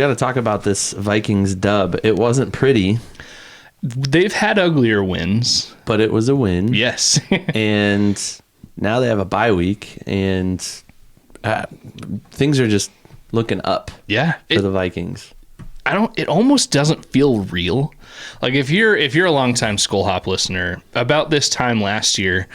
got to talk about this Vikings dub. It wasn't pretty. They've had uglier wins, but it was a win. Yes. And now they have a bye week, and things are just looking up. Yeah, for the Vikings. It almost doesn't feel real. Like if you're a longtime Skol Hop listener, about this time last year,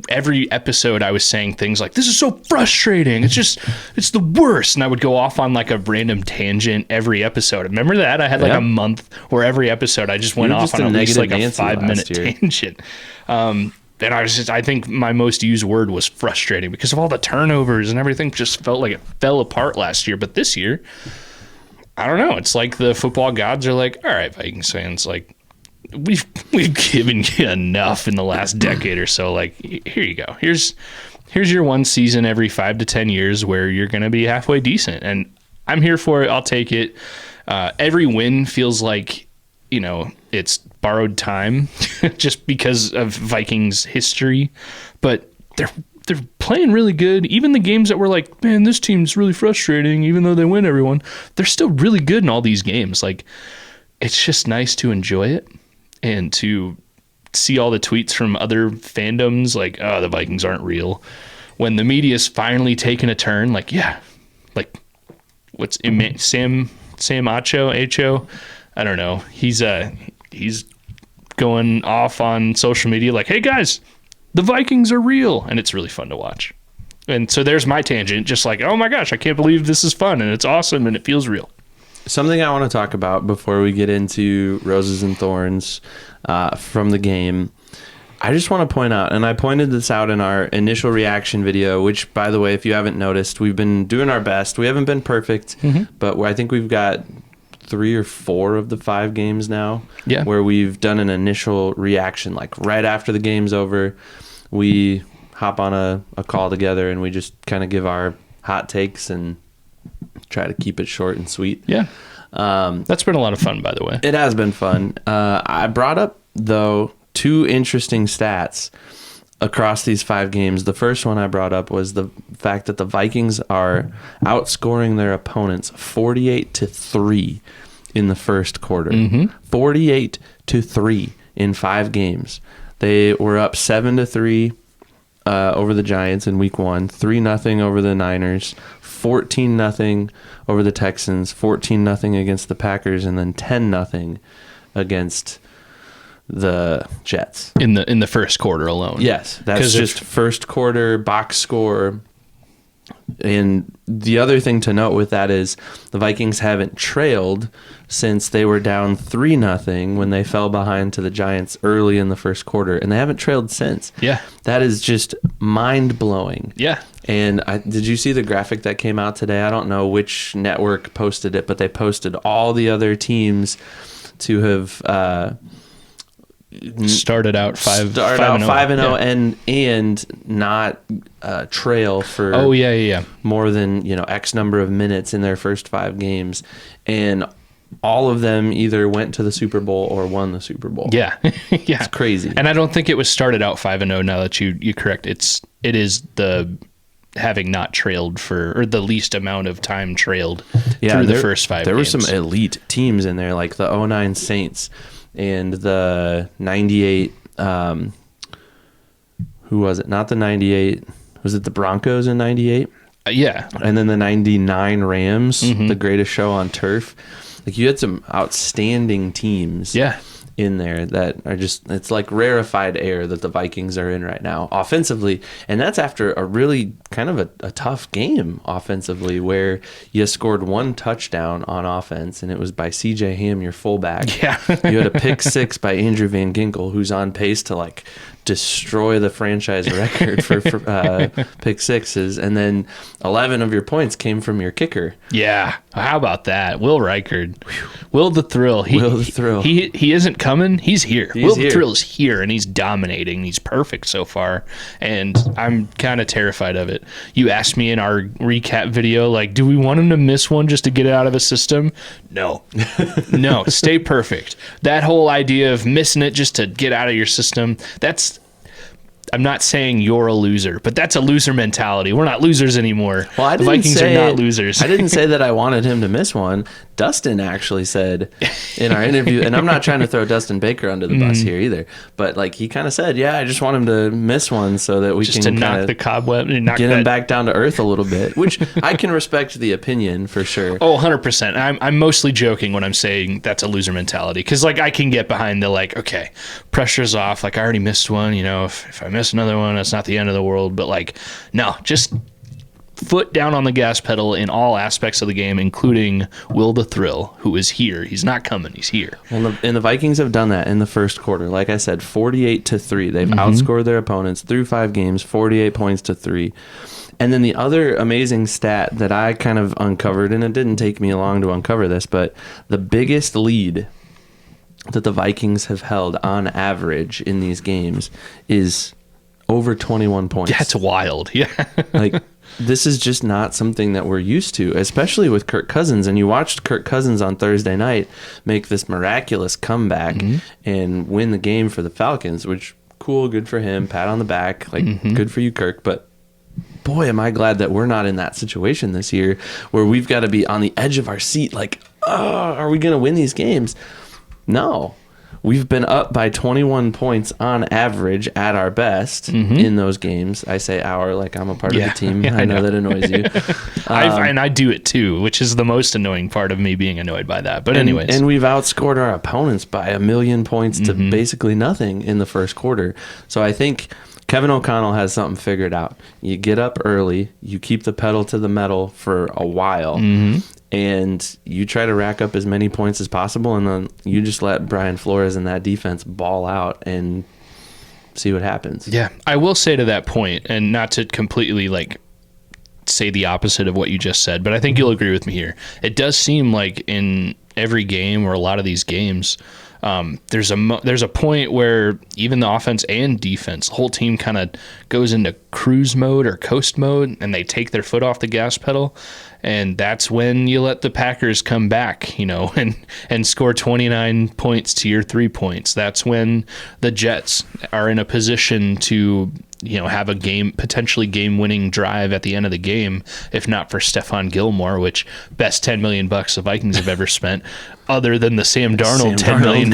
every episode I was saying things like, this is so frustrating. It's the worst. And I would go off on like a random tangent every episode. Remember that? I had like a month where every episode I just went off on at least like a 5-minute tangent. And I think my most used word was frustrating because of all the turnovers and everything just felt like it fell apart last year. But this year, I don't know. It's like the football gods are like, all right, Vikings fans, like we've given you enough in the last decade or so. Like, here you go. Here's your one season every 5 to 10 years where you're going to be halfway decent. And I'm here for it. I'll take it. Every win feels like, it's borrowed time just because of Vikings history, but they're playing really good. Even the games that were like, man, this team's really frustrating, even though they win everyone, they're still really good in all these games. Like, it's just nice to enjoy it and to see all the tweets from other fandoms like, oh, the Vikings aren't real. When the media's finally taken a turn, like, yeah, like what's Sam Acho? I don't know. He's going off on social media like, hey guys, the Vikings are real, and it's really fun to watch. And so there's my tangent, just like, oh my gosh, I can't believe this is fun, and it's awesome, and it feels real. Something I want to talk about before we get into Roses and Thorns from the game, I just want to point out, and I pointed this out in our initial reaction video, which, by the way, if you haven't noticed, we've been doing our best. We haven't been perfect, but I think we've got 3 or 4 of the 5 games now where we've done an initial reaction, like right after the game's over. We hop on a call together and we just kind of give our hot takes and try to keep it short and sweet. Yeah. That's been a lot of fun, by the way. It has been fun. I brought up, though, 2 interesting stats across these 5 games. The first one I brought up was the fact that the Vikings are outscoring their opponents 48-3 in the first quarter. 48-3 in 5 games. They were up 7-3 over the Giants in week 1, 3-0 over the Niners, 14-0 over the Texans, 14-0 against the Packers, and then 10-0 against the Jets. In the first quarter alone. Yes, that's just first quarter box score. And the other thing to note with that is the Vikings haven't trailed since they were down 3-0 when they fell behind to the Giants early in the first quarter, and they haven't trailed since. Yeah. That is just mind-blowing. Yeah. And did you see the graphic that came out today? I don't know which network posted it, but they posted all the other teams to have started out 5-0 and not trail for more than X number of minutes in their first 5 games, and all of them either went to the Super Bowl or won the Super Bowl. Yeah. It's crazy. And I don't think it was started out 5-0. Now that you correct, it is the having not trailed or the least amount of time trailed through the first 5 games. There were some elite teams in there, like the 2009 Saints and the 98 who was it? Not the 98. Was it the Broncos in 98? Yeah. And then the 99 Rams, the greatest show on turf. Like, you had some outstanding teams in there that are just, it's like rarefied air that the Vikings are in right now offensively. And that's after a really kind of a tough game offensively, where you scored 1 touchdown on offense, and it was by CJ Ham, your fullback. Yeah. You had a pick 6 by Andrew Van Ginkel, who's on pace to like destroy the franchise record for pick 6s, and then 11 of your points came from your kicker. Yeah, how about that? Will Reichard. Will the Thrill. He isn't coming. He's here. Will the Thrill is here, and he's dominating. He's perfect so far, and I'm kind of terrified of it. You asked me in our recap video, like, do we want him to miss one just to get it out of the system? No. No, stay perfect. That whole idea of missing it just to get out of your system, I'm not saying you're a loser, but that's a loser mentality. We're not losers anymore. Well, the Vikings are not losers. I didn't say that I wanted him to miss one. Dustin actually said in our interview, and I'm not trying to throw Dustin Baker under the bus here either, but like he kind of said, yeah, I just want him to miss one so that we just can to knock the cobweb, get him back down to earth a little bit, which I can respect the opinion for sure. Oh, 100%. I'm mostly joking when I'm saying that's a loser mentality, because like I can get behind the like, okay, pressure's off. Like I already missed one. You know, if I miss another one, that's not the end of the world. But like, no, just foot down on the gas pedal in all aspects of the game, including Will the Thrill, who is here. He's not coming. He's here. Well, and the Vikings have done that in the first quarter. Like I said, 48-3. They've outscored their opponents through 5 games, 48 points to 3. And then the other amazing stat that I kind of uncovered, and it didn't take me long to uncover this, but the biggest lead that the Vikings have held on average in these games is over 21 points. That's wild. Yeah. Like, this is just not something that we're used to, especially with Kirk Cousins. And you watched Kirk Cousins on Thursday night make this miraculous comeback and win the game for the Falcons, which, cool, good for him, pat on the back, like, good for you, Kirk. But boy, am I glad that we're not in that situation this year where we've got to be on the edge of our seat, like, are we going to win these games? No. We've been up by 21 points on average at our best in those games. I say our like I'm a part of the team. I know that annoys you. And I do it too, which is the most annoying part of me being annoyed by that. But anyways. And we've outscored our opponents by 1,000,000 points to basically nothing in the first quarter. So I think Kevin O'Connell has something figured out. You get up early, you keep the pedal to the metal for a while, and you try to rack up as many points as possible, and then you just let Brian Flores and that defense ball out and see what happens. Yeah, I will say to that point, and not to completely like say the opposite of what you just said, but I think you'll agree with me here. It does seem like in every game or a lot of these games, there's a point where even the offense and defense, the whole team kind of goes into cruise mode or coast mode, and they take their foot off the gas pedal. And that's when you let the Packers come back, you know, and score 29 points to your 3 points. That's when the Jets are in a position to, you know, have a potentially game-winning drive at the end of the game, if not for Stephon Gilmore, which best $10 million the Vikings have ever spent, other than the Sam Darnold $10 million.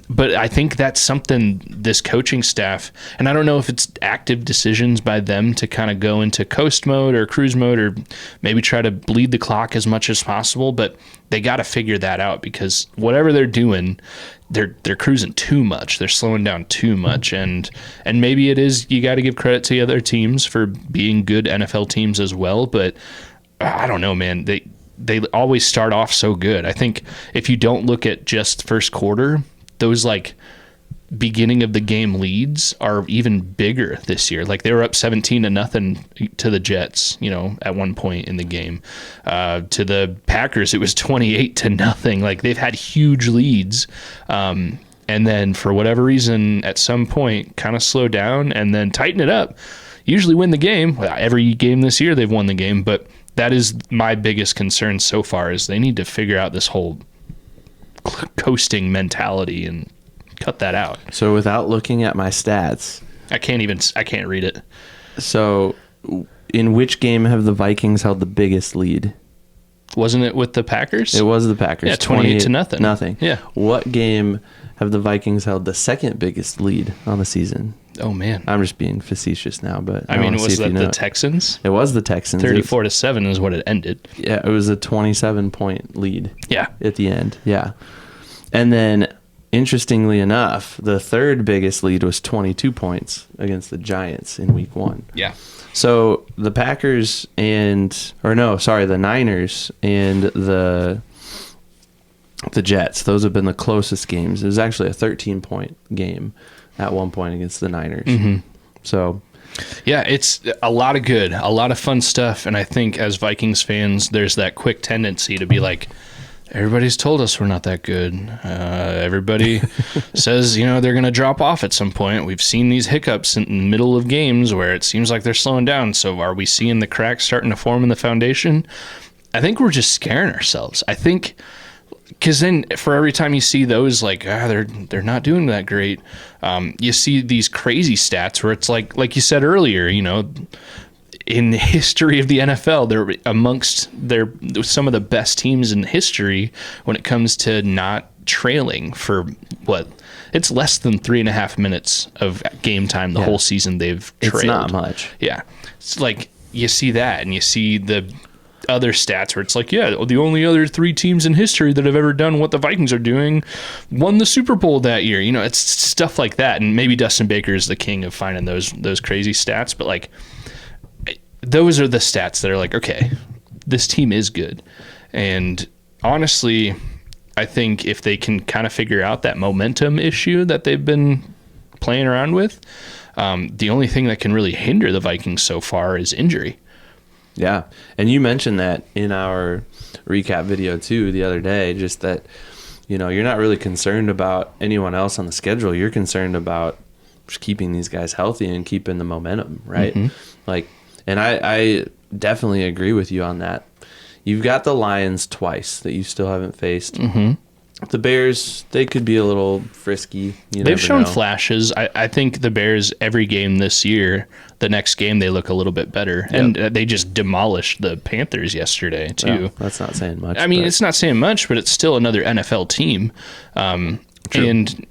But I think that's something this coaching staff, and I don't know if it's active decisions by them to kind of go into coast mode or cruise mode or maybe try to bleed the clock as much as possible, but they got to figure that out, because whatever they're doing, they're cruising too much. They're slowing down too much, and maybe it is, you got to give credit to the other teams for being good NFL teams as well. But I don't know, man. They always start off so good. I think if you don't look at just first quarter, those like beginning of the game leads are even bigger this year. Like they were up 17-0 to the Jets, you know, at one point in the game. To the Packers, it was 28-0. Like they've had huge leads. And then for whatever reason, at some point, kind of slow down and then tighten it up. Usually win the game. Well, every game this year, they've won the game. But that is my biggest concern so far, is they need to figure out this whole coasting mentality and cut that out. So without looking at my stats, I can't read it. So in which game have the Vikings held the biggest lead? Wasn't it with the Packers? It was the Packers. Yeah, 28-0. Nothing. Yeah. What game have the Vikings held the second biggest lead on the season? Oh man, I'm just being facetious now, but I mean, was that the Texans? It was the Texans. 34-7 is what it ended. Yeah, it was a 27-point lead. Yeah, at the end. Yeah, and then interestingly enough, the third biggest lead was 22 points against the Giants in Week 1. Yeah. So the the Niners and the Jets, those have been the closest games. It was actually a 13-point game at one point against the Niners. So yeah, it's a lot of good, a lot of fun stuff. And I think as Vikings fans, there's that quick tendency to be like, everybody's told us we're not that good. Everybody says, you know, they're going to drop off at some point. We've seen these hiccups in the middle of games where it seems like they're slowing down. So are we seeing the cracks starting to form in the foundation? I think we're just scaring ourselves. I think because then for every time you see those, like, they're not doing that great, you see these crazy stats where it's like you said earlier, in the history of the NFL, they're amongst some of the best teams in history when it comes to not trailing for it's less than 3.5 minutes of game time the whole season they've trailed. It's not much. Yeah. It's like you see that, and you see the other stats where it's like, the only other 3 teams in history that have ever done what the Vikings are doing won the Super Bowl that year. It's stuff like that. And maybe Dustin Baker is the king of finding those crazy stats, but like those are the stats that are like, okay, this team is good. And honestly, I think if they can kind of figure out that momentum issue that they've been playing around with, the only thing that can really hinder the Vikings so far is injury. Yeah. And you mentioned that in our recap video too the other day, just that, you're not really concerned about anyone else on the schedule. You're concerned about just keeping these guys healthy and keeping the momentum, right? Mm-hmm. And I definitely agree with you on that. You've got the Lions twice that you still haven't faced. Mm-hmm. The Bears, they could be a little frisky. They've shown flashes. I think the Bears, every game this year, the next game they look a little bit better. Yep. And they just demolished the Panthers yesterday, too. Well, that's not saying much. I mean, it's not saying much, but it's still another NFL team. And,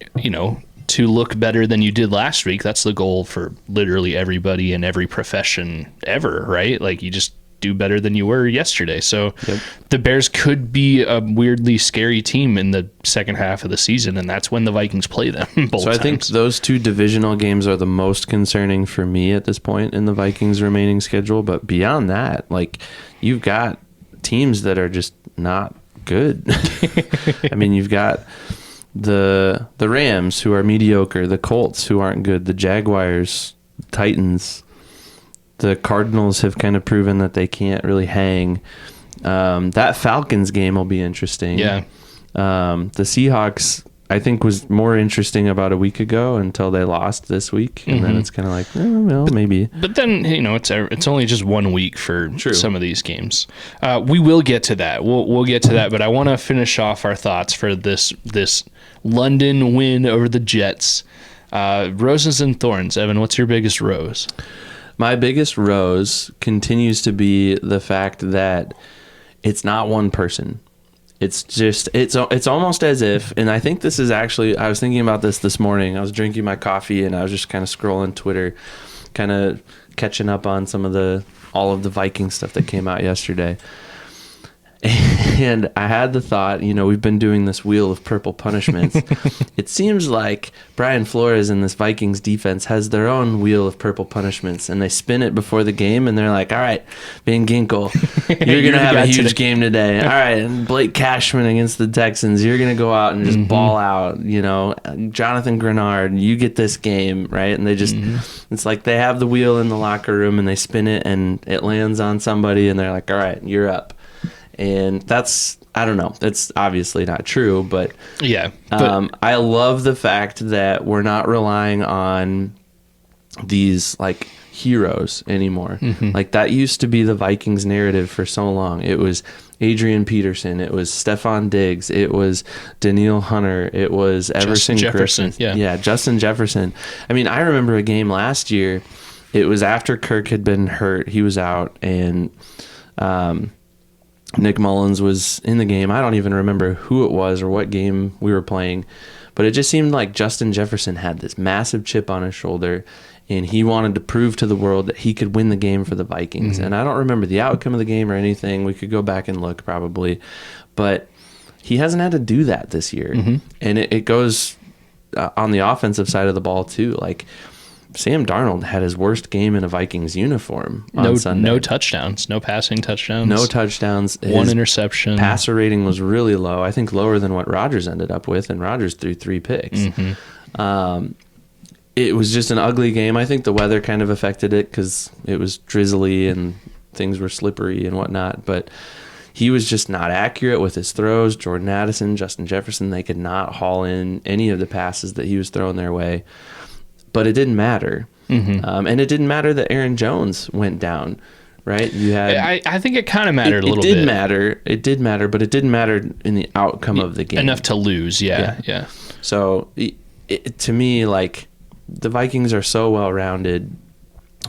to look better than you did last week, that's the goal for literally everybody in every profession ever, right? Like, you just do better than you were yesterday. So the Bears could be a weirdly scary team in the second half of the season, and that's when the Vikings play them both times. I think those 2 divisional games are the most concerning for me at this point in the Vikings' remaining schedule. But beyond that, like, you've got teams that are just not good. I mean, you've got the Rams, who are mediocre, the Colts, who aren't good, the Jaguars, Titans. The Cardinals have kind of proven that they can't really hang. That Falcons game will be interesting. Yeah. The Seahawks, I think, was more interesting about a week ago until they lost this week. And then it's kind of like, maybe. But then, it's only just 1 week for some of these games. We will get to that. We'll get to that. But I want to finish off our thoughts for this London win over the Jets. Roses and thorns. Evan, what's your biggest rose? My biggest rose continues to be the fact that it's not one person. It's just, it's almost as if, and I think this is actually, I was thinking about this morning. I was drinking my coffee and I was just kind of scrolling Twitter, kind of catching up on all of the Viking stuff that came out yesterday. And I had the thought, we've been doing this wheel of purple punishments. It seems like Brian Flores and this Vikings defense has their own wheel of purple punishments, and they spin it before the game, and they're like, all right, Van Ginkel, you're going to have a huge game today. All right, and Blake Cashman against the Texans, you're going to go out and just ball out. Jonathan Grenard, you get this game, right? And they just, it's like they have the wheel in the locker room, and they spin it, and it lands on somebody, and they're like, all right, you're up. And that's, I don't know, it's obviously not true, but I love the fact that we're not relying on these like heroes anymore. Like that used to be the Vikings narrative for so long. It was Adrian Peterson, it was Stephon Diggs, it was Daniil Hunter, it was Everson Jefferson. Griffin. Justin Jefferson. I mean, I remember a game last year, it was after Kirk had been hurt, he was out, and Nick Mullins was in the game. I don't even remember who it was or what game we were playing, but it just seemed like Justin Jefferson had this massive chip on his shoulder, and he wanted to prove to the world that he could win the game for the Vikings. And I don't remember the outcome of the game or anything. We could go back and look probably, but he hasn't had to do that this year. And it goes on the offensive side of the ball too. Like, Sam Darnold had his worst game in a Vikings uniform on Sunday. No touchdowns, no passing touchdowns. No touchdowns. One interception. Passer rating was really low. I think lower than what Rodgers ended up with, and Rodgers threw 3 picks. It was just an ugly game. I think the weather kind of affected it because it was drizzly and things were slippery and whatnot, but he was just not accurate with his throws. Jordan Addison, Justin Jefferson, they could not haul in any of the passes that he was throwing their way. But it didn't matter. And it didn't matter that Aaron Jones went down, right? You had. I think it kind of mattered a little bit. It did matter. It did matter, but it didn't matter in the outcome of the game. Enough to lose, yeah. So to me, like, the Vikings are so well-rounded.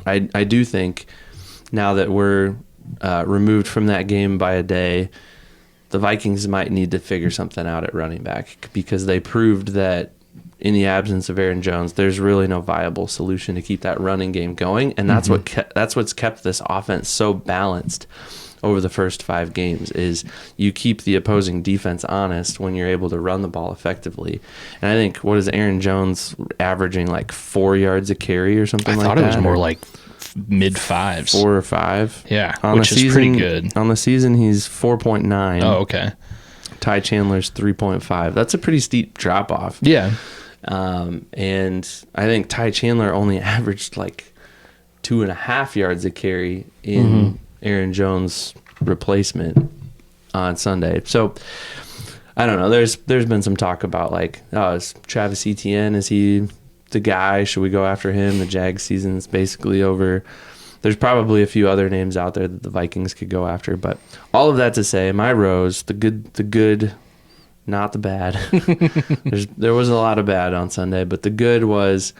I do think now that we're removed from that game by a day, the Vikings might need to figure something out at running back, because they proved that in the absence of Aaron Jones, there's really no viable solution to keep that running game going, and that's what's kept this offense so balanced over the first 5 games. Is you keep the opposing defense honest when you're able to run the ball effectively. And I think, what is Aaron Jones averaging, like 4 yards a carry or something like that? I thought it was more like mid 5s. 4 or 5. Yeah, which is pretty good. On the season, he's 4.9. Oh, okay. Ty Chandler's 3.5. That's a pretty steep drop off. Yeah. And I think Ty Chandler only averaged like 2.5 yards a carry in Aaron Jones' replacement on Sunday. So I don't know. There's been some talk about, like, is Travis Etienne, is he the guy? Should we go after him? The Jags season's basically over. There's probably a few other names out there that the Vikings could go after, but all of that to say, my Rose, the good, not the bad. There was a lot of bad on Sunday, but the good was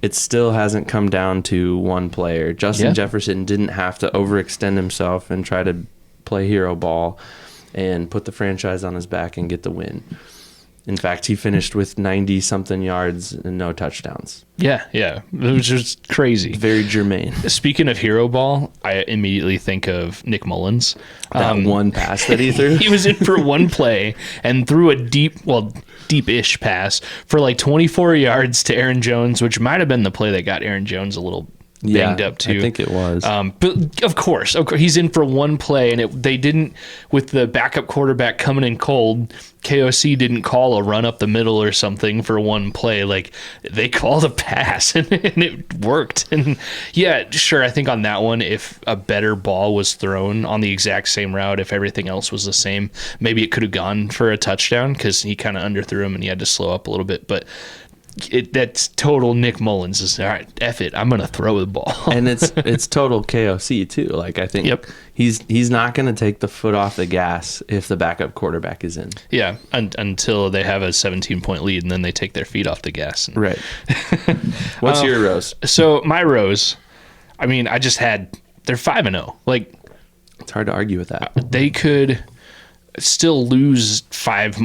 it still hasn't come down to one player. Justin Jefferson didn't have to overextend himself and try to play hero ball and put the franchise on his back and get the win. In fact, he finished with 90-something yards and no touchdowns. Yeah. It was just crazy. Very germane. Speaking of hero ball, I immediately think of Nick Mullins. That one pass that he threw. He was in for one play and threw a deep-ish pass for like 24 yards to Aaron Jones, which might have been the play that got Aaron Jones a little banged up too. I think it was. But of course, he's in for one play, and they didn't, with the backup quarterback coming in cold, KOC didn't call a run up the middle or something for one play. Like, they called a pass, and it worked. And yeah, sure, I think on that one, if a better ball was thrown on the exact same route, if everything else was the same, maybe it could have gone for a touchdown, because he kind of underthrew him and he had to slow up a little bit. But that's total Nick Mullins. Is all right, F it, I'm gonna throw the ball. And it's total KOC too. Like, I think he's not gonna take the foot off the gas if the backup quarterback is in. Yeah, until they have a 17-point lead, and then they take their feet off the gas. Right. What's your Rose? So my Rose, I mean, they're 5-0. Like, it's hard to argue with that. They could still lose five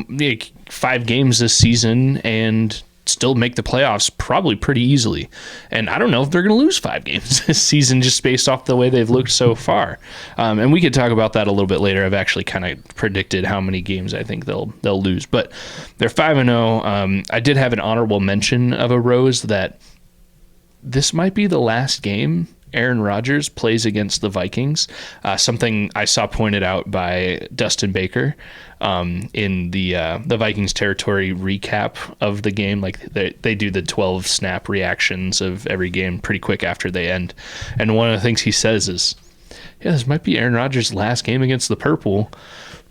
games this season and still make the playoffs probably pretty easily. And I don't know if they're going to lose 5 games this season just based off the way they've looked so far. And we could talk about that a little bit later. I've actually kind of predicted how many games I think they'll lose. But they're 5-0. I did have an honorable mention of a Rose that this might be the last game Aaron Rodgers plays against the Vikings. Something I saw pointed out by Dustin Baker in the Vikings territory recap of the game. Like, they do the 12 snap reactions of every game pretty quick after they end. And one of the things he says is, yeah, this might be Aaron Rodgers' last game against the Purple.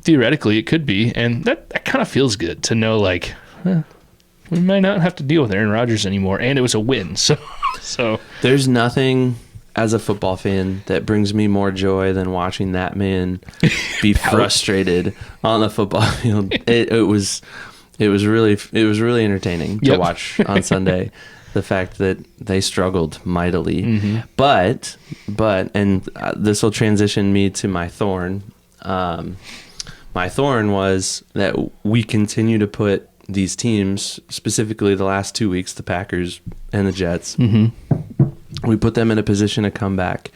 Theoretically, it could be. And that kind of feels good to know, like, we might not have to deal with Aaron Rodgers anymore. And it was a win. So there's nothing as a football fan that brings me more joy than watching that man be frustrated on the football field. It was really entertaining to watch on Sunday. The fact that they struggled mightily, but this will transition me to my thorn. My thorn was that we continue to put these teams, specifically the last 2 weeks, the Packers and the Jets. We put them in a position to come back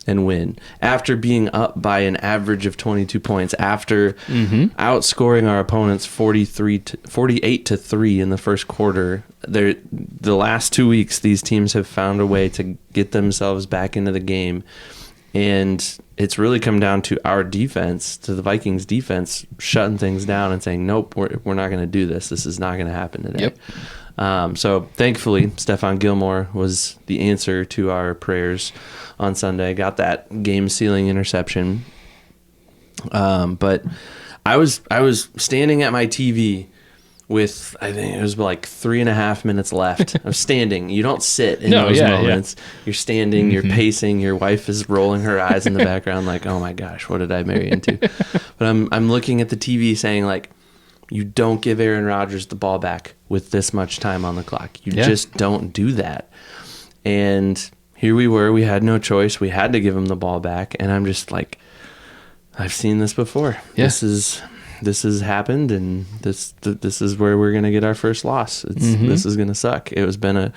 and win after being up by an average of 22 points, after outscoring our opponents 48-3 in the first quarter. The last 2 weeks, these teams have found a way to get themselves back into the game, and it's really come down to our defense, to the Vikings defense, shutting things down and saying, nope, we're not going to do this. This is not going to happen today. Yep. So thankfully, Stephon Gilmore was the answer to our prayers on Sunday. Got that game-sealing interception. But I was standing at my TV with, I think it was like 3.5 minutes left of standing. You don't sit in those moments. Yeah. You're standing, you're pacing, your wife is rolling her eyes in the background like, oh my gosh, what did I marry into? But I'm looking at the TV saying like, you don't give Aaron Rodgers the ball back with this much time on the clock. You just don't do that. And here we were, we had no choice. We had to give him the ball back. And I'm just like, I've seen this before. Yeah. This has happened, and this is where we're going to get our first loss. This is going to suck. It has been a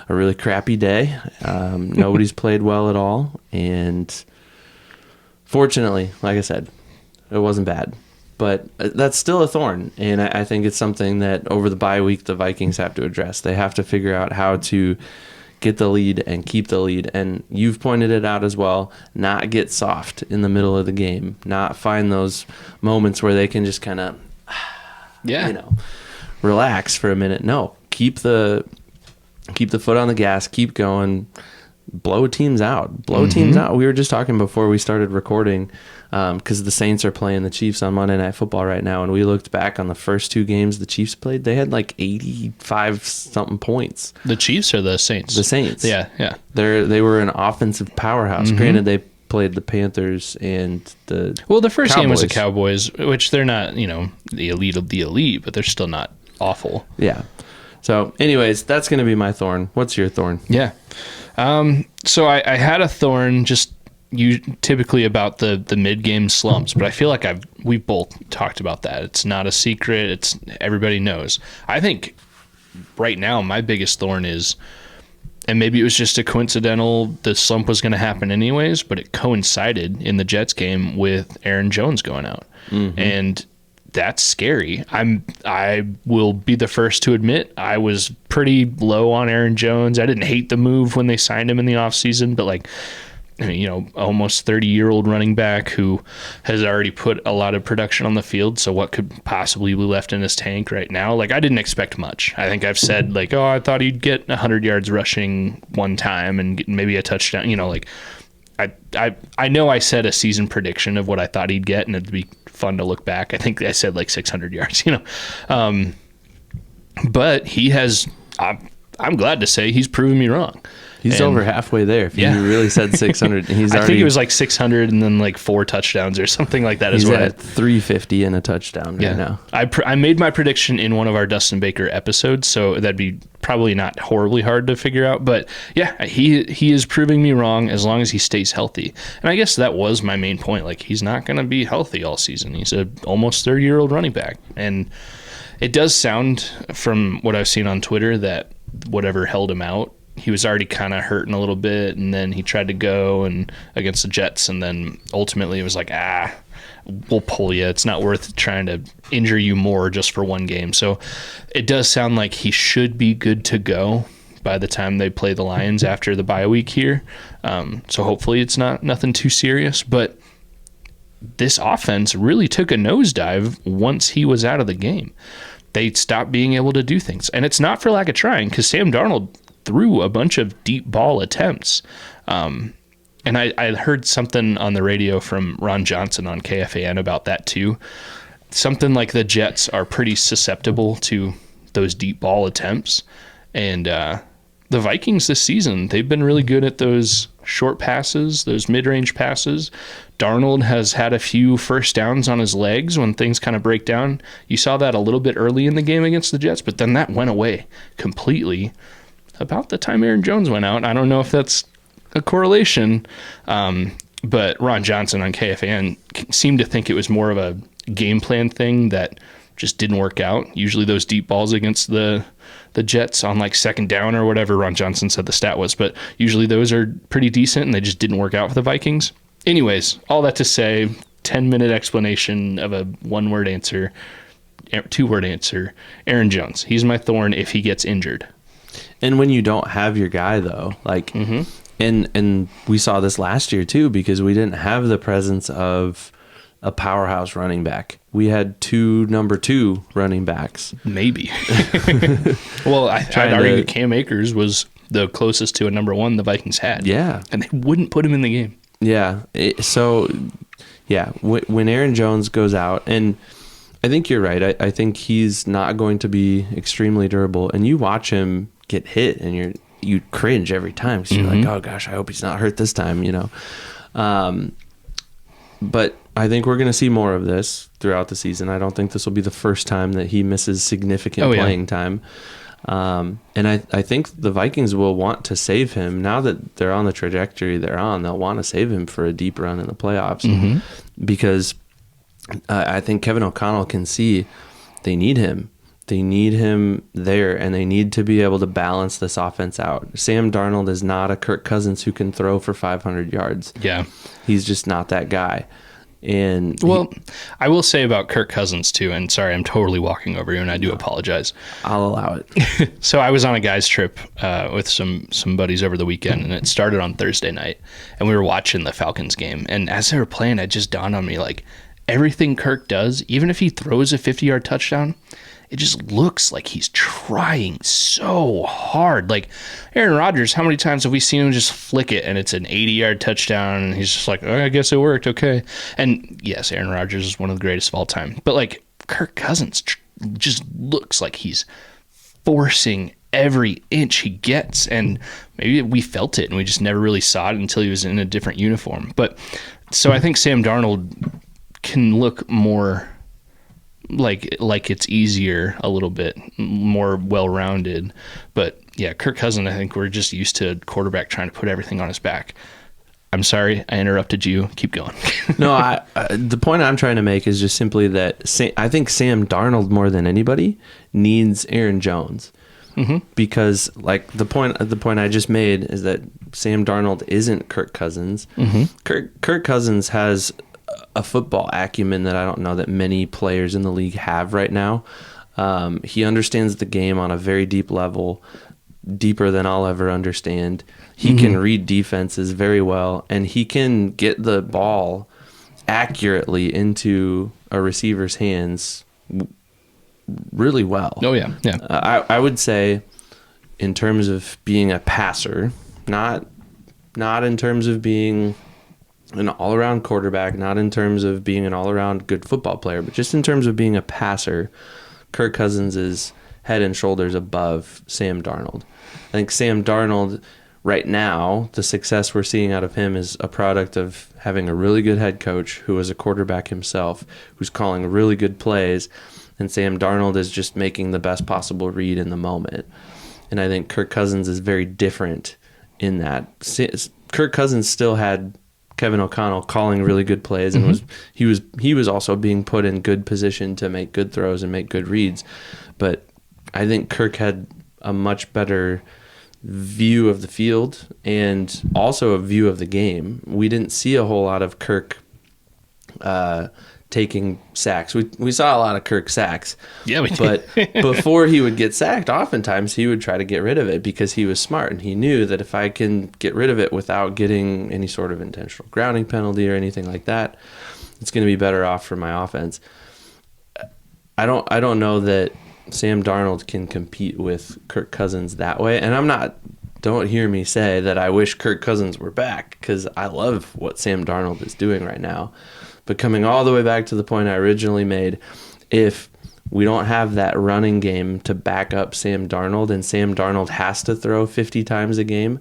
really crappy day. Nobody's played well at all. And fortunately, like I said, it wasn't bad. But that's still a thorn, and I think it's something that over the bye week the Vikings have to address. They have to figure out how to get the lead and keep the lead. And you've pointed it out as well, not get soft in the middle of the game, not find those moments where they can just kind of, relax for a minute. No, keep the foot on the gas, keep going, blow teams out. Teams out. We were just talking before we started recording because the Saints are playing the Chiefs on Monday Night Football right now, and we looked back on the first two games the Chiefs played. They had like 85-something points. The Chiefs or the Saints? The Saints. Yeah. They were an offensive powerhouse. Granted, they played the Panthers and the first Cowboys. game was the Cowboys, which they're not, the elite of the elite, but they're still not awful. Yeah. So, anyways, that's going to be my thorn. What's your thorn? Yeah. So I had a thorn just typically about the mid-game slumps, but I feel like we've both talked about that. It's not a secret. Everybody knows. I think right now my biggest thorn is, and maybe it was just a coincidental, the slump was going to happen anyways, but it coincided in the Jets game with Aaron Jones going out. And that's scary. I will be the first to admit I was pretty low on Aaron Jones. I didn't hate the move when they signed him in the offseason, but almost 30-year-old running back who has already put a lot of production on the field. So what could possibly be left in his tank right now? I didn't expect much. I think I've said I thought he'd get 100 yards rushing one time and get maybe a touchdown. I know I said a season prediction of what I thought he'd get, and it'd be fun to look back. I think I said 600 yards, but he has, I'm glad to say he's proven me wrong. He's over halfway there. If you really said 600, he's already... I think it was 600 and then 4 touchdowns or something like that. He's at 350 and a touchdown right now. I made my prediction in one of our Dustin Baker episodes, so that'd be probably not horribly hard to figure out. But yeah, he is proving me wrong as long as he stays healthy. And I guess that was my main point. He's not going to be healthy all season. He's a almost 30-year-old running back. And it does sound, from what I've seen on Twitter, that whatever held him out, he was already kind of hurting a little bit, and then he tried to go and against the Jets, and then ultimately it was we'll pull you. It's not worth trying to injure you more just for one game. So it does sound like he should be good to go by the time they play the Lions after the bye week here. So hopefully it's nothing too serious, but this offense really took a nosedive once he was out of the game. They stopped being able to do things, and it's not for lack of trying, because Sam Darnold threw a bunch of deep ball attempts. And I heard something on the radio from Ron Johnson on KFAN about that too. Something like the Jets are pretty susceptible to those deep ball attempts. And the Vikings this season, they've been really good at those short passes, those mid-range passes. Darnold has had a few first downs on his legs when things kind of break down. You saw that a little bit early in the game against the Jets, but then that went away completely about the time Aaron Jones went out. I don't know if that's a correlation, but Ron Johnson on KFAN seemed to think it was more of a game plan thing that just didn't work out. Usually those deep balls against the Jets on second down or whatever Ron Johnson said the stat was, but usually those are pretty decent, and they just didn't work out for the Vikings. Anyways, all that to say, 10-minute explanation of a one-word answer, two-word answer. Aaron Jones, he's my thorn if he gets injured. And when you don't have your guy, though, and we saw this last year too, because we didn't have the presence of a powerhouse running back. We had 2 number 2 running backs. Maybe. Well, I'd argue that Cam Akers was the closest to a number 1 the Vikings had. Yeah. And they wouldn't put him in the game. Yeah. When Aaron Jones goes out, and I think you're right. I think he's not going to be extremely durable. And you watch him get hit, and you cringe every time because you're like, oh gosh, I hope he's not hurt this time, But I think we're going to see more of this throughout the season. I don't think this will be the first time that he misses significant playing time. And I think the Vikings will want to save him now that they're on the trajectory they're on. They'll want to save him for a deep run in the playoffs because I think Kevin O'Connell can see they need him. They need him there, and they need to be able to balance this offense out. Sam Darnold is not a Kirk Cousins who can throw for 500 yards. Yeah. He's just not that guy. And I will say about Kirk Cousins too, and sorry, I'm totally walking over you, and I do apologize. I'll allow it. So I was on a guys trip with some buddies over the weekend, and it started on Thursday night, and we were watching the Falcons game. And as they were playing, it just dawned on me, like, everything Kirk does, even if he throws a 50-yard touchdown, it just looks like he's trying so hard. Like Aaron Rodgers, how many times have we seen him just flick it and it's an 80-yard touchdown and he's just like, oh, I guess it worked, okay. And yes, Aaron Rodgers is one of the greatest of all time. But like Kirk Cousins just looks like he's forcing every inch he gets. And maybe we felt it and we just never really saw it until he was in a different uniform. But so I think Sam Darnold can look more like it's easier a little bit, more well-rounded. But yeah, Kirk Cousins, I think we're just used to a quarterback trying to put everything on his back. I'm sorry, I interrupted you. Keep going. No, the point I'm trying to make is just simply that I think Sam Darnold more than anybody needs Aaron Jones. Because like the point I just made is that Sam Darnold isn't Kirk Cousins. Kirk Cousins has a football acumen that I don't know that many players in the league have right now. He understands the game on a very deep level, deeper than I'll ever understand. He can read defenses very well, and he can get the ball accurately into a receiver's hands really well. Oh, yeah. Yeah. I would say in terms of being a passer, not in terms of being an all-around quarterback, not in terms of being an all-around good football player, but just in terms of being a passer, Kirk Cousins is head and shoulders above Sam Darnold. I think Sam Darnold, right now, the success we're seeing out of him is a product of having a really good head coach who is a quarterback himself, who's calling really good plays, and Sam Darnold is just making the best possible read in the moment. And I think Kirk Cousins is very different in that. Kirk Cousins still had Kevin O'Connell calling really good plays, and he was also being put in good position to make good throws and make good reads. But I think Kirk had a much better view of the field and also a view of the game. We didn't see a whole lot of Kirk taking sacks. We saw a lot of Kirk sacks. Yeah, we did. But before he would get sacked, oftentimes he would try to get rid of it because he was smart and he knew that if I can get rid of it without getting any sort of intentional grounding penalty or anything like that, it's going to be better off for my offense. I don't know that Sam Darnold can compete with Kirk Cousins that way, and don't hear me say that I wish Kirk Cousins were back, because I love what Sam Darnold is doing right now. But coming all the way back to the point I originally made, if we don't have that running game to back up Sam Darnold, and Sam Darnold has to throw 50 times a game,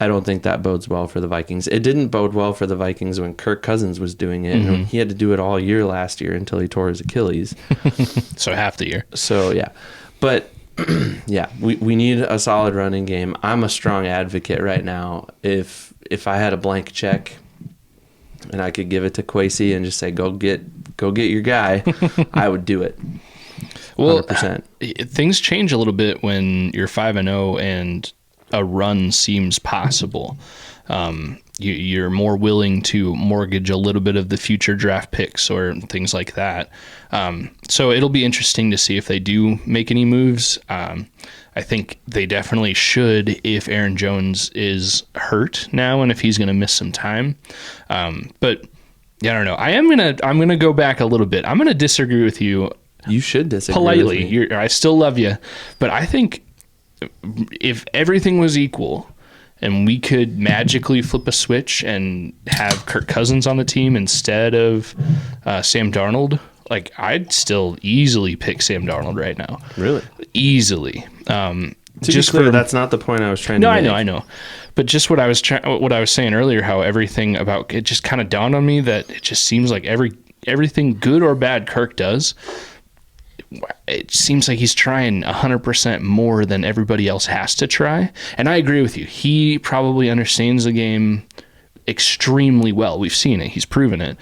I don't think that bodes well for the Vikings. It didn't bode well for the Vikings when Kirk Cousins was doing it. And he had to do it all year last year until he tore his Achilles. So half the year. So, yeah. But, yeah, we need a solid running game. I'm a strong advocate right now. If I had a blank check and I could give it to Kwesi and just say, go get your guy, I would do it. 100%. Well, things change a little bit when you're 5-0 and a run seems possible. You're more willing to mortgage a little bit of the future draft picks or things like that. So it'll be interesting to see if they do make any moves. I think they definitely should if Aaron Jones is hurt now and if he's going to miss some time. But yeah, I don't know. I'm gonna go back a little bit. I'm gonna disagree with you. You should disagree politely. with me. I still love you, but I think if everything was equal and we could magically flip a switch and have Kirk Cousins on the team instead of Sam Darnold, like I'd still easily pick Sam Darnold right now. Really? Easily. To just be clear, that's not the point I was trying to make. No, I know. But just what I was saying earlier, how everything about it just kind of dawned on me that it just seems like everything good or bad Kirk does, it seems like he's trying 100% more than everybody else has to try. And I agree with you. He probably understands the game extremely well. We've seen it. He's proven it.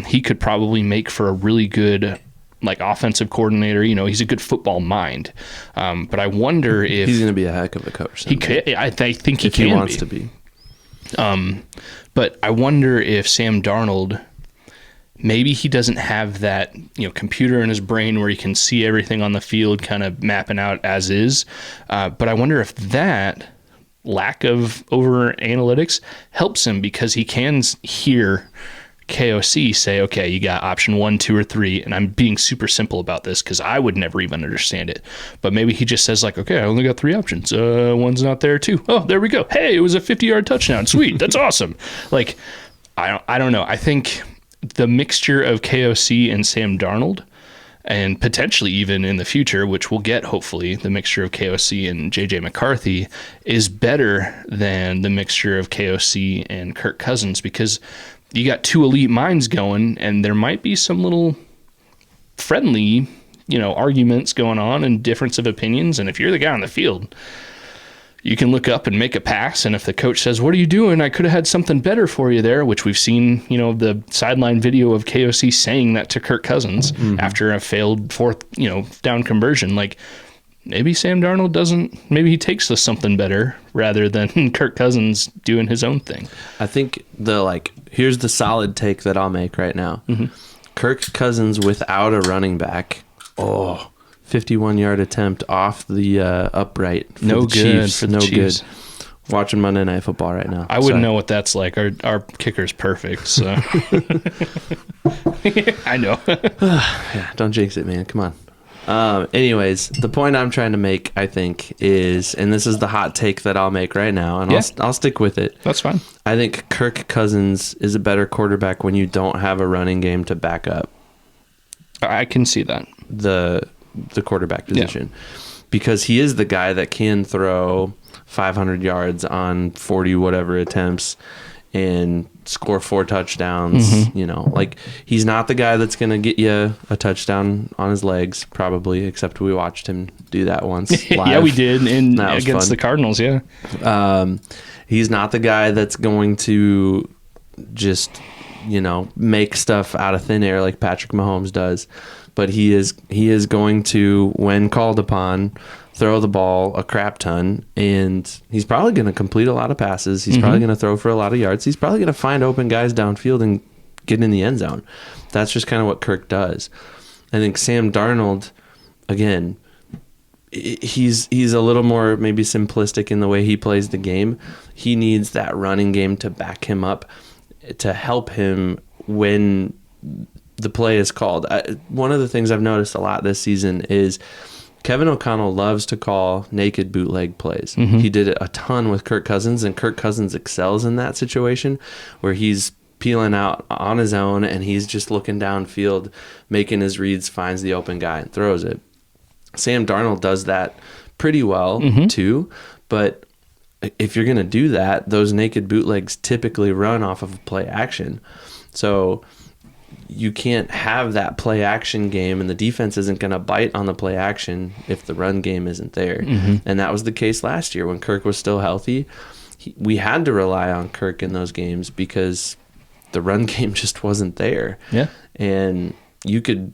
He could probably make for a really good offensive coordinator. He's a good football mind. But I wonder if he's going to be a heck of a coach. He could. I think if he wants to be. But I wonder if Sam Darnold, maybe he doesn't have that computer in his brain where he can see everything on the field kind of mapping out as is. But I wonder if that lack of over analytics helps him, because he can hear KOC say, okay, you got option 1, 2, or 3. And I'm being super simple about this because I would never even understand it. But maybe he just says okay, I only got 3 options. One's not there too. Oh, there we go. Hey, it was a 50-yard touchdown. Sweet. That's awesome. I don't know. I think the mixture of KOC and Sam Darnold, and potentially even in the future, which we'll get hopefully, the mixture of KOC and JJ McCarthy is better than the mixture of KOC and Kirk Cousins, because you got 2 elite minds going, and there might be some little friendly, arguments going on and difference of opinions. And if you're the guy on the field, you can look up and make a pass. And if the coach says, what are you doing? I could have had something better for you there, which we've seen, the sideline video of KOC saying that to Kirk Cousins after a failed 4th, down conversion. Maybe Sam Darnold maybe he takes the something better rather than Kirk Cousins doing his own thing. I think here's the solid take that I'll make right now. Kirk Cousins without a running back. 51-yard attempt off the upright. For no the good Chiefs. for the Chiefs. Good. Watching Monday Night Football right now. I wouldn't know what that's like. Our kicker's perfect, so I know. Yeah, don't jinx it, man. Come on. Anyways, the point I'm trying to make, I think, is, and this is the hot take that I'll make right now, and I'll stick with it. That's fine. I think Kirk Cousins is a better quarterback when you don't have a running game to back up I can see that. the quarterback position, because he is the guy that can throw 500 yards on 40 whatever attempts and score 4 touchdowns. He's not the guy that's going to get you a touchdown on his legs, probably, except we watched him do that once live. Yeah, we did against fun. the Cardinals. He's not the guy that's going to just make stuff out of thin air like Patrick Mahomes does, but he is going to, when called upon, throw the ball a crap ton, and he's probably going to complete a lot of passes. He's probably going to throw for a lot of yards. He's probably going to find open guys downfield and get in the end zone. That's just kind of what Kirk does. I think Sam Darnold, again, he's a little more maybe simplistic in the way he plays the game. He needs that running game to back him up, to help him when the play is called. One of the things I've noticed a lot this season is Kevin O'Connell loves to call naked bootleg plays. He did it a ton with Kirk Cousins, and Kirk Cousins excels in that situation where he's peeling out on his own and he's just looking downfield, making his reads, finds the open guy and throws it. Sam Darnold does that pretty well too, but if you're going to do that, those naked bootlegs typically run off of play action. So you can't have that play action game, and the defense isn't going to bite on the play action if the run game isn't there. And that was the case last year when Kirk was still healthy. We had to rely on Kirk in those games because the run game just wasn't there. Yeah. And you could,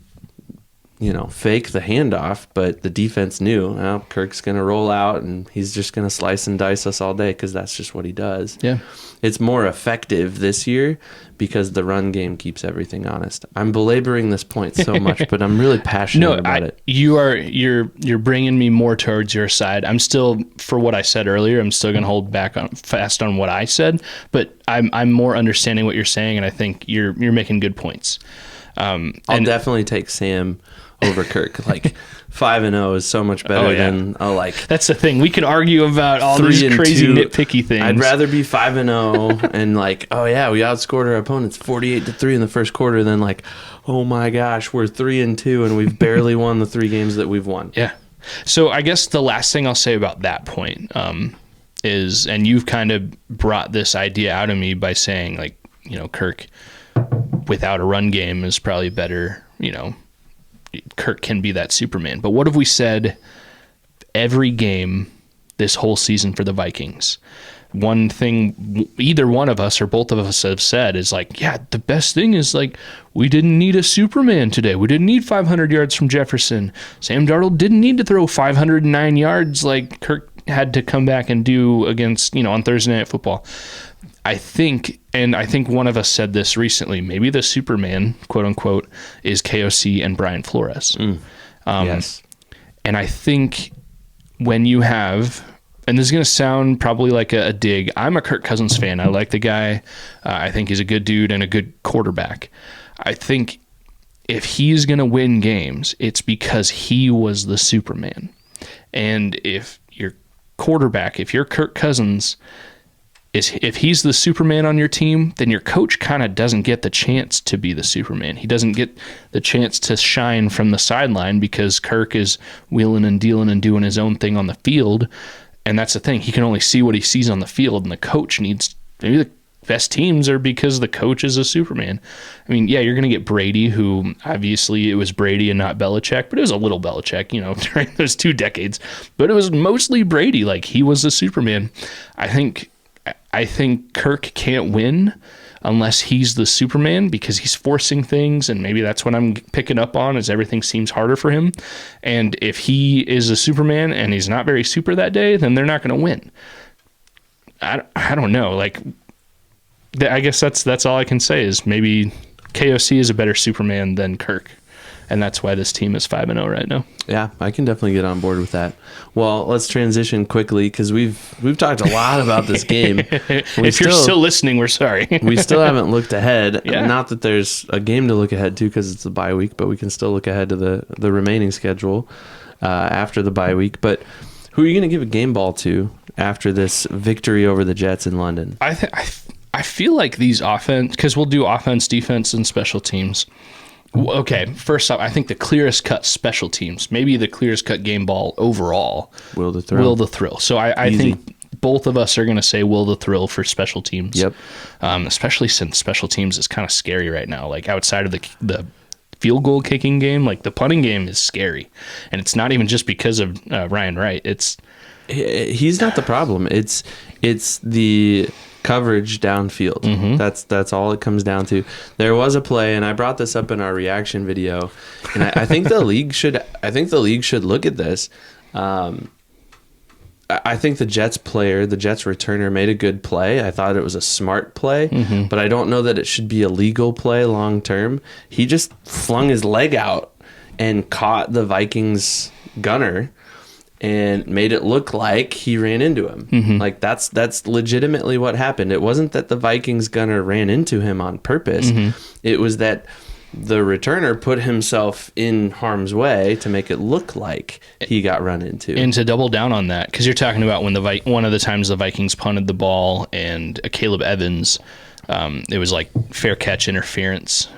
fake the handoff, but the defense knew, well, Kirk's going to roll out and he's just going to slice and dice us all day because that's just what he does. Yeah. It's more effective this year because the run game keeps everything honest. I'm belaboring this point so much, but I'm really passionate about it. You're bringing me more towards your side. I'm still, for what I said earlier, I'm still going to hold back fast on what I said, but I'm more understanding what you're saying, and I think you're making good points. I'll definitely take Sam over Kirk. Like 5-0 is so much better than That's the thing. We can argue about all these crazy nitpicky things. I'd rather be 5-0 and like, oh yeah, we outscored our opponents 48-3 in the first quarter than like, oh my gosh, we're 3-2 and we've barely won the 3 games that we've won. Yeah. So I guess the last thing I'll say about that point is, and you've kind of brought this idea out of me by saying like, Kirk without a run game is probably better, Kirk can be that Superman. But what have we said every game this whole season for the Vikings? One thing either one of us or both of us have said is like, yeah, the best thing is like, we didn't need a Superman today. We didn't need 500 yards from Jefferson. Sam Darnold didn't need to throw 509 yards like Kirk had to come back and do against, on Thursday Night Football. I think one of us said this recently, maybe the Superman, quote unquote, is KOC and Brian Flores. Yes. And I think when you have, and this is going to sound probably like a dig, I'm a Kirk Cousins fan. I like the guy. I think he's a good dude and a good quarterback. I think if he's going to win games, it's because he was the Superman. And if your quarterback, if you're Kirk Cousins, if he's the Superman on your team, then your coach kind of doesn't get the chance to be the Superman. He doesn't get the chance to shine from the sideline because Kirk is wheeling and dealing and doing his own thing on the field. And that's the thing. He can only see what he sees on the field, and the coach needs, maybe the best teams are because the coach is a Superman. I mean, yeah, you're going to get Brady, who obviously it was Brady and not Belichick, but it was a little Belichick, during those 2 decades. But it was mostly Brady. Like, he was the Superman. I think Kirk can't win unless he's the Superman because he's forcing things, and maybe that's what I'm picking up on is everything seems harder for him. And if he is a Superman and he's not very super that day, then they're not going to win. I don't know. Like, I guess that's all I can say is maybe KOC is a better Superman than Kirk. And that's why this team is 5-0 right now. Yeah, I can definitely get on board with that. Well, let's transition quickly because we've talked a lot about this game. If you're still listening, we're sorry. We still haven't looked ahead. Yeah. Not that there's a game to look ahead to because it's a bye week, but we can still look ahead to the remaining schedule after the bye week. But who are you going to give a game ball to after this victory over the Jets in London? I feel like these offense, because we'll do offense, defense, and special teams. Okay, first off, I think the clearest cut special teams, maybe the clearest cut game ball overall, Will the Thrill. So I think both of us are going to say Will the Thrill for special teams. Yep. Especially since special teams is kind of scary right now. Like outside of the field goal kicking game, like the punting game is scary. And it's not even just because of Ryan Wright. He's not the problem. It's the coverage downfield. Mm-hmm. That's all it comes down to. There was a play, and I brought this up in our reaction video, and I think the league should look at this. I think the Jets returner made a good play. I thought it was a smart play, but I don't know that it should be a legal play long term. He just flung his leg out and caught the Vikings gunner and made it look like he ran into him. Like that's legitimately what happened. It wasn't that the Vikings gunner ran into him on purpose. It was that the returner put himself in harm's way to make it look like he got run into. And to double down on that, because you're talking about when one of the times the Vikings punted the ball and Caleb Evans, it was like fair catch interference,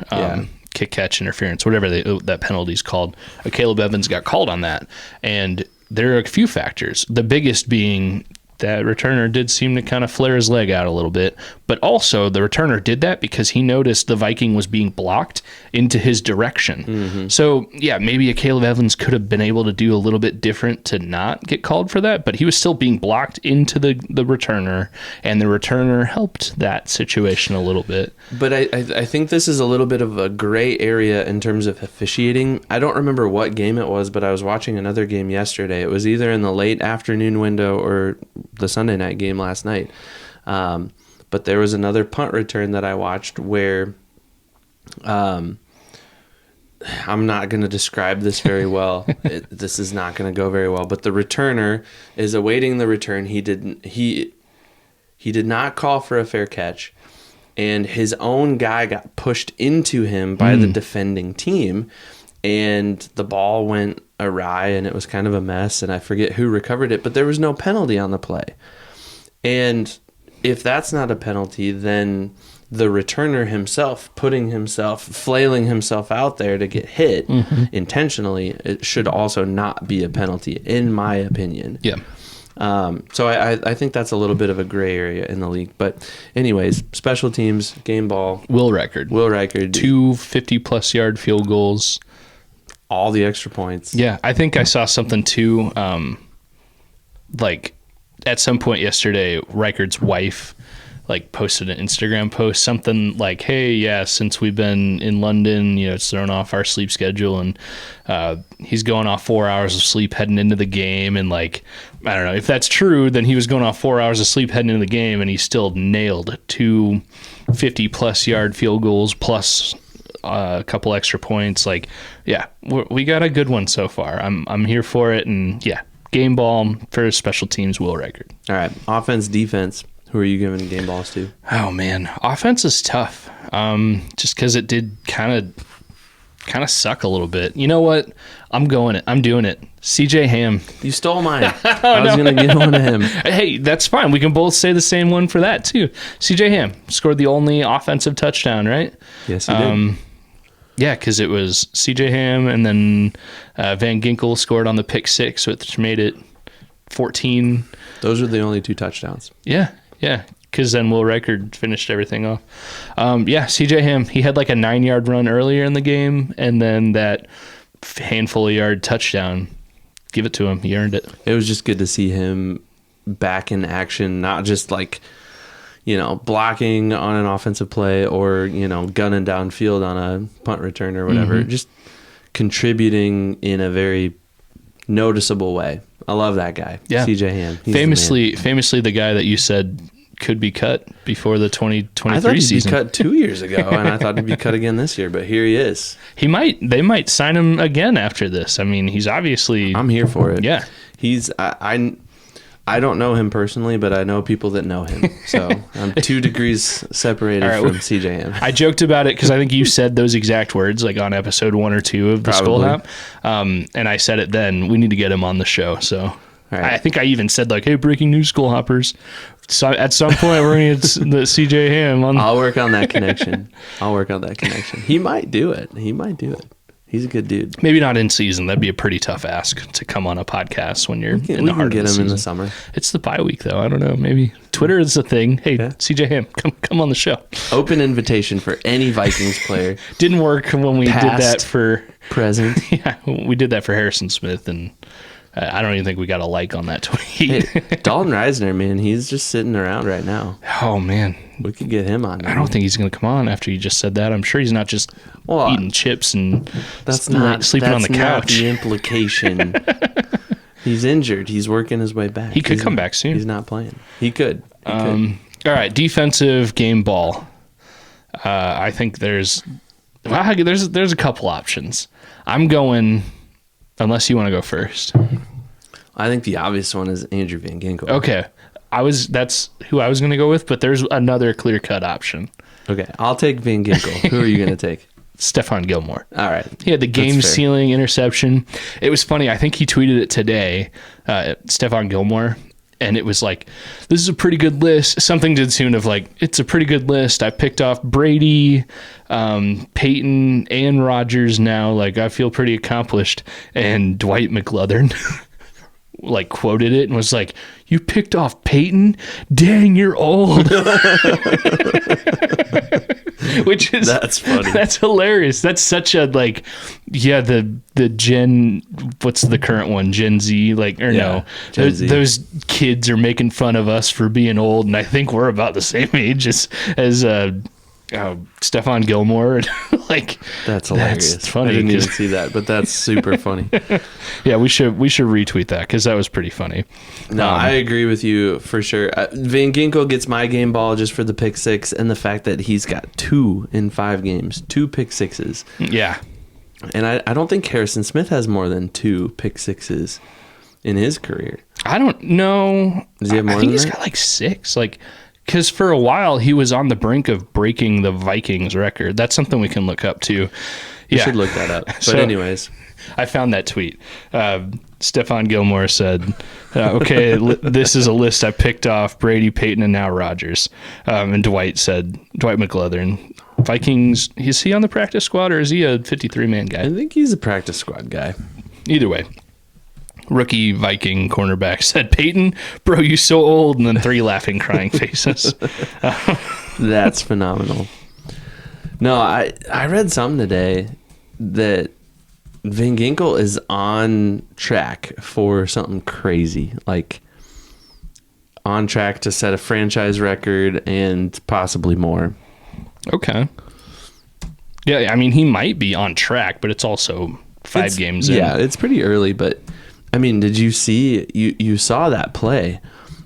kick catch interference, whatever that penalty is called. Caleb Evans got called on that, and there are a few factors. The biggest being that returner did seem to kind of flare his leg out a little bit, but also the returner did that because he noticed the Viking was being blocked into his direction. So yeah, maybe a Caleb Evans could have been able to do a little bit different to not get called for that, but he was still being blocked into the returner, and the returner helped that situation a little bit. But I think this is a little bit of a gray area in terms of officiating. I don't remember what game it was, but I was watching another game yesterday. It was either in the late afternoon window or the Sunday night game last night. But there was another punt return that I watched where I'm not going to describe this very well. This is not going to go very well. But the returner is awaiting the return. He did not call for a fair catch, and his own guy got pushed into him by the defending team, and the ball went awry, and it was kind of a mess, and I forget who recovered it, but there was no penalty on the play. And if that's not a penalty, then the returner himself, flailing himself out there to get hit intentionally, it should also not be a penalty, in my opinion. Yeah. So I think that's a little bit of a gray area in the league. But anyways, special teams, game ball. Will Reichard. 2 50-plus yard field goals. All the extra points. Yeah, I think I saw something too, like at some point yesterday, Reichard's wife posted an Instagram post, something like, hey, yeah, since we've been in London, it's thrown off our sleep schedule, and he's going off 4 hours of sleep heading into the game, and I don't know if that's true, then he was going off 4 hours of sleep heading into the game, and he still nailed 2 50-plus yard field goals plus a couple extra points. We got a good one so far. I'm here for it, and yeah, game ball for special teams, Will Reichard. All right, offense, defense. Who are you giving game balls to? Oh man, offense is tough. Just because it did kind of suck a little bit. You know what? I'm doing it. CJ Ham. You stole mine. I was going to give one to him. Hey, that's fine. We can both say the same one for that too. CJ Ham scored the only offensive touchdown, right? Yes, he did. Yeah, because it was CJ Ham, and then Van Ginkel scored on the pick six, which made it 14. Those are the only 2 touchdowns. Yeah, because then Will Reichard finished everything off. CJ Ham, he had a 9-yard run earlier in the game, and then that handful of yard touchdown. Give it to him. He earned it. It was just good to see him back in action, not just blocking on an offensive play or, gunning downfield on a punt return or whatever. Just contributing in a very noticeable way. I love that guy. Yeah. CJ Ham. Famously the guy that you said could be cut before the 2023 I thought he'd season. be cut 2 years ago, and I thought he'd be cut again this year, but here he is. They might sign him again after this. I mean, he's obviously... I'm here for it. Yeah. I don't know him personally, but I know people that know him. So I'm 2 degrees separated from CJ Ham. I joked about it because I think you said those exact words on episode 1 or 2 of the Skol Hop. And I said it then. We need to get him on the show. So right. I think I even said hey, breaking news, Skol Hoppers. So at some point we're going to get the CJ Ham on. I'll work on that connection. He might do it. He's a good dude. Maybe not in season. That'd be a pretty tough ask to come on a podcast when you're in the heart of the season. We can get him in the summer. It's the bye week, though. I don't know. Maybe Twitter is a thing. Hey, CJ Ham, come on the show. Open invitation for any Vikings player. Didn't work when we did that for... Present. Yeah, we did that for Harrison Smith, and I don't even think we got a like on that tweet. Hey, Dalton Reisner, man, he's just sitting around right now. Oh, man. We could get him on. I don't think he's going to come on after you just said that. I'm sure he's not just eating chips and sleeping on the couch. That's not the implication. He's injured. He's working his way back. He could come back soon. He's not playing. He could. All right, defensive game ball. I think there's a couple options. I'm going, unless you want to go first. I think the obvious one is Andrew Van Ginkel. Okay. That's who I was going to go with, but there's another clear-cut option. Okay, I'll take Van Ginkel. Who are you going to take? Stephon Gilmore. All right. He had the game-sealing interception. It was funny. I think he tweeted it today, Stephon Gilmore, and it was this is a pretty good list. Something to the tune of it's a pretty good list. I picked off Brady, Peyton, and Rodgers now. I feel pretty accomplished. And Dwight McLeathern quoted it and was you picked off Peyton? Dang, you're old. Which is... That's funny. That's hilarious. That's such a, the Gen... What's the current one? Gen Z? No. Gen Z. Those kids are making fun of us for being old, and I think we're about the same age as Stephon Gilmore. That's hilarious. That's funny. I didn't even see that, but that's super funny. Yeah, we should retweet that because that was pretty funny. No, I agree with you for sure. Van Ginkel gets my game ball just for the pick six and the fact that he's got 2 in 5 games, 2 pick sixes. Yeah. And I don't think Harrison Smith has more than 2 pick sixes in his career. I don't know. Does he have more I think than he's that? got 6. Because for a while, he was on the brink of breaking the Vikings record. That's something we can look up, too. You should look that up. But So, anyways. I found that tweet. Stephon Gilmore said, okay, this is a list I picked off Brady, Peyton, and now Rodgers. And Dwight McLeodern, Vikings, is he on the practice squad or is he a 53-man guy? I think he's a practice squad guy. Either way. Rookie Viking cornerback said, Peyton, bro, you so old. And then 3 laughing, crying faces. That's phenomenal. No, I read something today that Van Ginkel is on track for something crazy, like on track to set a franchise record and possibly more. Okay. Yeah, I mean, he might be on track, but it's also 5 games in. Yeah, it's pretty early, but I mean, did you see, you saw that play,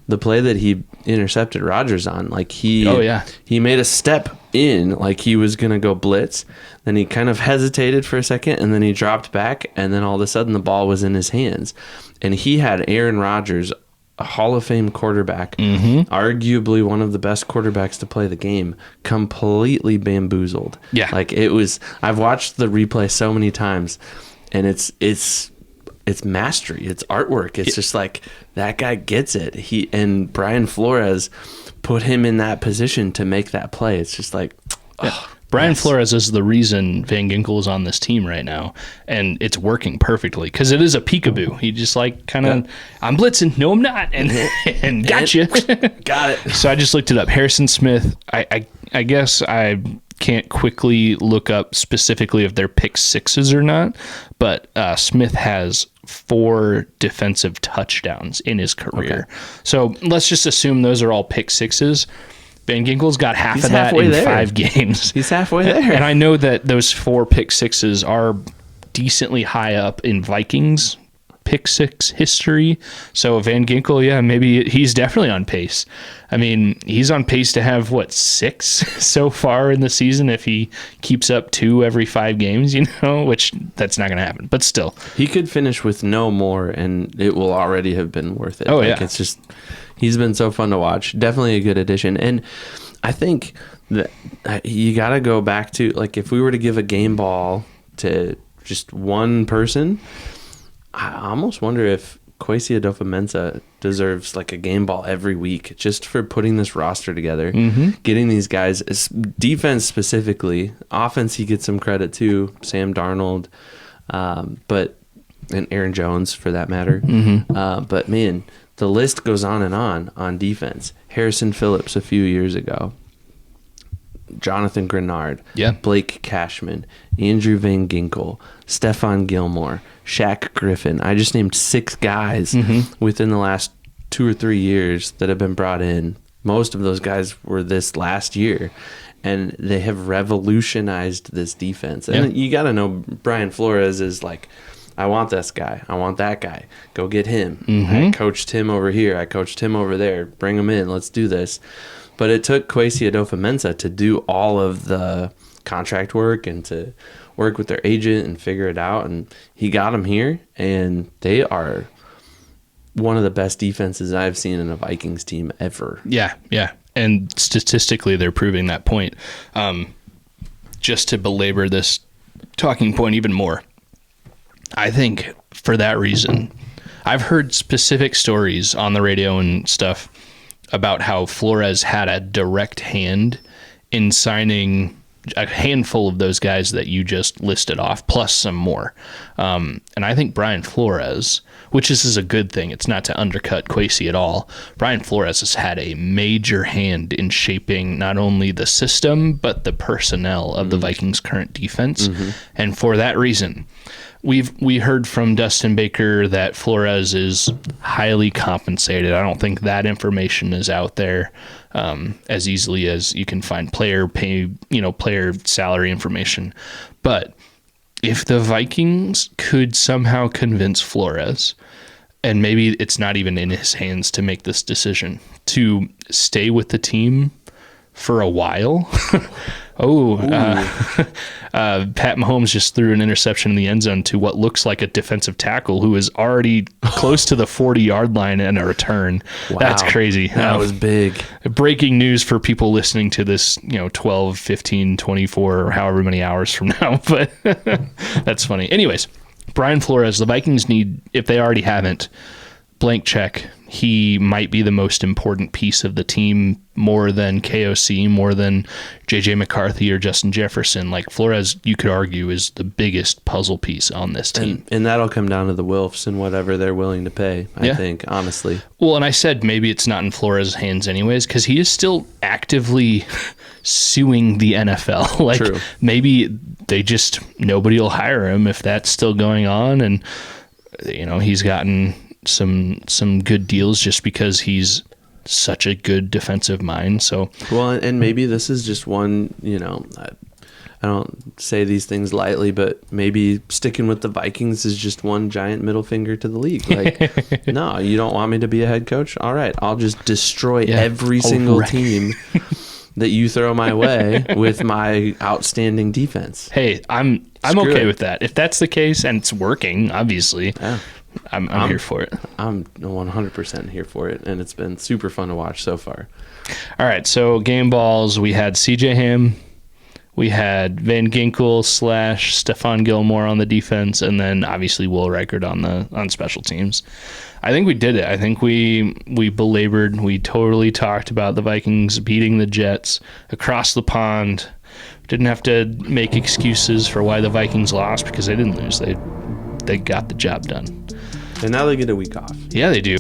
the play that he intercepted Rodgers on? Like he made a step in, like he was going to go blitz. Then he kind of hesitated for a second, and then he dropped back, and then all of a sudden the ball was in his hands. And he had Aaron Rodgers, a Hall of Fame quarterback, arguably one of the best quarterbacks to play the game, completely bamboozled. Yeah. Like it was, I've watched the replay so many times, and it's mastery, it's artwork. It's just like, that guy gets it. And Brian Flores put him in that position to make that play. It's just like, Brian Flores is the reason Van Ginkel is on this team right now, and it's working perfectly because it is a peekaboo. He just like kind of, I'm blitzing, no, I'm not, and gotcha. Got it. So I just looked it up. Harrison Smith. I guess I can't quickly look up specifically if they're pick sixes or not, but Smith has 4 defensive touchdowns in his career. Okay. So let's just assume those are all pick sixes. Van Ginkel's got half of that in 5 games. He's halfway there. And I know that those 4 pick sixes are decently high up in Vikings pick six history. So Van Ginkel, maybe he's definitely on pace. I mean, he's on pace to have, 6 so far in the season if he keeps up 2 every 5 games, which that's not going to happen. But still. He could finish with no more, and it will already have been worth it. It's just, he's been so fun to watch. Definitely a good addition. And I think that you got to go back to, like, if we were to give a game ball to just one person, I almost wonder if Kwesi Adofo-Mensah deserves like a game ball every week just for putting this roster together, getting these guys, defense specifically. Offense, he gets some credit too, Sam Darnold, and Aaron Jones for that matter. But man, the list goes on defense. Harrison Phillips a few years ago, Jonathan Grenard, Blake Cashman, Andrew Van Ginkel, Stephon Gilmore, Shaq Griffin. I just named 6 guys within the last 2 or 3 years that have been brought in. Most of those guys were this last year, and they have revolutionized this defense. And you got to know Brian Flores is like, I want this guy. I want that guy. Go get him. I coached him over here. I coached him over there. Bring him in. Let's do this. But it took Kwesi Adofo-Mensah to do all of the contract work and to work with their agent and figure it out. And he got them here, and they are one of the best defenses I've seen in a Vikings team ever. Yeah. And statistically, they're proving that point. Just to belabor this talking point even more, I think for that reason, I've heard specific stories on the radio and stuff about how Flores had a direct hand in signing a handful of those guys that you just listed off, plus some more. And I think Brian Flores, which is a good thing, it's not to undercut Kwesi at all, Brian Flores has had a major hand in shaping not only the system, but the personnel of the Vikings' current defense. And for that reason, we heard from Dustin Baker that Flores is highly compensated. I don't think that information is out there as easily as you can find player salary information. But if the Vikings could somehow convince Flores, and maybe it's not even in his hands to make this decision, to stay with the team for a while, Pat Mahomes just threw an interception in the end zone to what looks like a defensive tackle who is already close to the 40-yard line and a return. Wow. That's crazy. That was big. Breaking news for people listening to this, 12, 15, 24, or however many hours from now. But that's funny. Anyways, Brian Flores, the Vikings need, if they already haven't, blank check. He might be the most important piece of the team, more than KOC, more than JJ McCarthy or Justin Jefferson. Like Flores, you could argue, is the biggest puzzle piece on this team. And that'll come down to the Wilfs and whatever they're willing to pay, I think, honestly. Well, and I said maybe it's not in Flores' hands anyways, because he is still actively suing the NFL. Like, True. Maybe they just, nobody will hire him if that's still going on. And, he's gotten some good deals just because he's such a good defensive mind. So and maybe this is just one, I don't say these things lightly, but maybe sticking with the Vikings is just one giant middle finger to the league. Like, no, you don't want me to be a head coach? All right, I'll just destroy every single team that you throw my way with my outstanding defense. Hey, I'm okay with that. If that's the case and it's working, obviously. Yeah. I'm here for it. I'm 100% here for it, and it's been super fun to watch so far. All right, so game balls, we had CJ Ham, we had Van Ginkel / Stephon Gilmore on the defense, and then obviously Will Reichard on special teams. I think we did it. I think we belabored. We totally talked about the Vikings beating the Jets across the pond. Didn't have to make excuses for why the Vikings lost because they didn't lose. They got the job done. And now they get a week off. Yeah, they do.